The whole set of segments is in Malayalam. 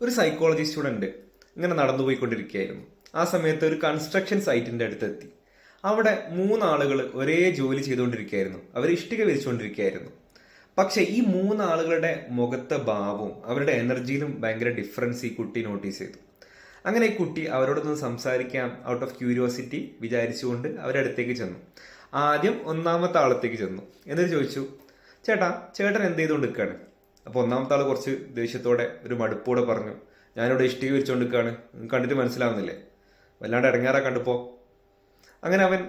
ഒരു സൈക്കോളജി സ്റ്റുഡന്റ് ഇങ്ങനെ നടന്നുപോയിക്കൊണ്ടിരിക്കുകയായിരുന്നു. ആ സമയത്ത് ഒരു കൺസ്ട്രക്ഷൻ സൈറ്റിന്റെ അടുത്തെത്തി. അവിടെ മൂന്നാളുകൾ ഒരേ ജോലി ചെയ്തുകൊണ്ടിരിക്കുകയായിരുന്നു. അവർ ഇഷ്ടിക വിരിച്ചുകൊണ്ടിരിക്കുകയായിരുന്നു. പക്ഷെ ഈ മൂന്നാളുകളുടെ മുഖത്തെ ഭാവവും അവരുടെ എനർജിയിലും ഭയങ്കര ഡിഫറൻസ് ഈ കുട്ടി നോട്ടീസ് ചെയ്തു. അങ്ങനെ ഈ കുട്ടി അവരോടൊന്ന് സംസാരിക്കാം ഔട്ട് ഓഫ് ക്യൂരിയോസിറ്റി വിചാരിച്ചുകൊണ്ട് അവരുടെ അടുത്തേക്ക് ചെന്നു. ആദ്യം ഒന്നാമത്തെ ആളത്തേക്ക് ചെന്നു. എന്നിട്ട് ചോദിച്ചു, ചേട്ടാ ചേട്ടൻ എന്ത് ചെയ്തുകൊണ്ട് നിൽക്കുകയാണ്? അപ്പോൾ ഒന്നാമത്തെ ആൾ കുറച്ച് ദേഷ്യത്തോടെ ഒരു മടുപ്പോടെ പറഞ്ഞു, ഞാനിവിടെ ഇഷ്ടിക വിരിച്ചുകൊണ്ട് നിൽക്കുകയാണ്, കണ്ടിട്ട് മനസ്സിലാവുന്നില്ലേ? വല്ലാണ്ട് ഇറങ്ങാറാ കണ്ടപ്പോ. അങ്ങനെ അവൻ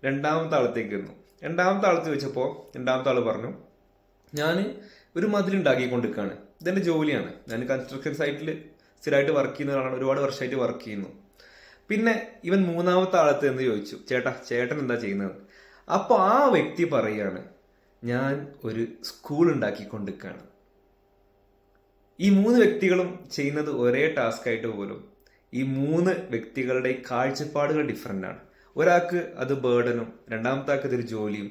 രണ്ടാമത്തെ ആളത്തേക്ക് ചെന്നു. രണ്ടാമത്തെ ആളത്ത് ചോദിച്ചപ്പോൾ രണ്ടാമത്തെ ആൾ പറഞ്ഞു, ഞാൻ ഒരു മതിലുണ്ടാക്കിക്കൊണ്ടിരിക്കുകയാണ്, ഇതെന്റെ ജോലിയാണ്, ഞാൻ കൺസ്ട്രക്ഷൻ സൈറ്റിൽ സ്ഥിരമായിട്ട് വർക്ക് ചെയ്യുന്ന ഒരാളാണ്, ഒരുപാട് വർഷമായിട്ട് വർക്ക് ചെയ്യുന്നു. പിന്നെ ഇവൻ മൂന്നാമത്തെ ആളത്ത് എന്ന് ചോദിച്ചു, ചേട്ടാ ചേട്ടൻ എന്താ ചെയ്യുന്നത്? അപ്പോൾ ആ വ്യക്തി പറയാണ്, ഞാൻ ഒരു സ്കൂൾ ഉണ്ടാക്കിക്കൊണ്ടിരിക്കുകയാണ്. ഈ മൂന്ന് വ്യക്തികളും ചെയ്യുന്നത് ഒരേ ടാസ്ക് ആയിട്ട് പോലും ഈ മൂന്ന് വ്യക്തികളുടെ കാഴ്ചപ്പാടുകൾ ഡിഫറെൻ്റ് ആണ്. ഒരാൾക്ക് അത് ബേർഡനും, രണ്ടാമത്തെ ആൾക്ക് അതൊരു ജോലിയും,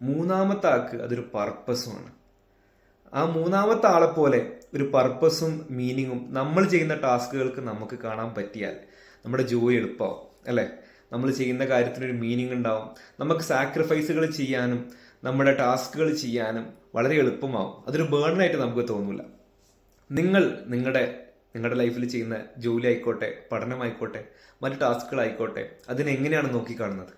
മൂന്നാമത്തെ ആൾക്ക് അതൊരു പർപ്പസുമാണ്. ആ മൂന്നാമത്തെ ആളെ പോലെ ഒരു പർപ്പസും മീനിങ്ങും നമ്മൾ ചെയ്യുന്ന ടാസ്കുകൾക്ക് നമുക്ക് കാണാൻ പറ്റിയാൽ നമ്മുടെ ജോലി എളുപ്പമാവും, അല്ലേ? നമ്മൾ ചെയ്യുന്ന കാര്യത്തിനൊരു മീനിങ് ഉണ്ടാവും. നമുക്ക് സാക്രിഫൈസുകൾ ചെയ്യാനും നമ്മുടെ ടാസ്കുകൾ ചെയ്യാനും വളരെ എളുപ്പമാവും. അതൊരു ബേർഡനായിട്ട് നമുക്ക് തോന്നില്ല. നിങ്ങൾ നിങ്ങളുടെ ലൈഫിൽ ചെയ്യുന്ന ജോലി ആയിക്കോട്ടെ, പഠനമായിക്കോട്ടെ, മറ്റു ടാസ്കുകളായിക്കോട്ടെ, അതിനെങ്ങനെയാണ് നോക്കിക്കാണുന്നത്?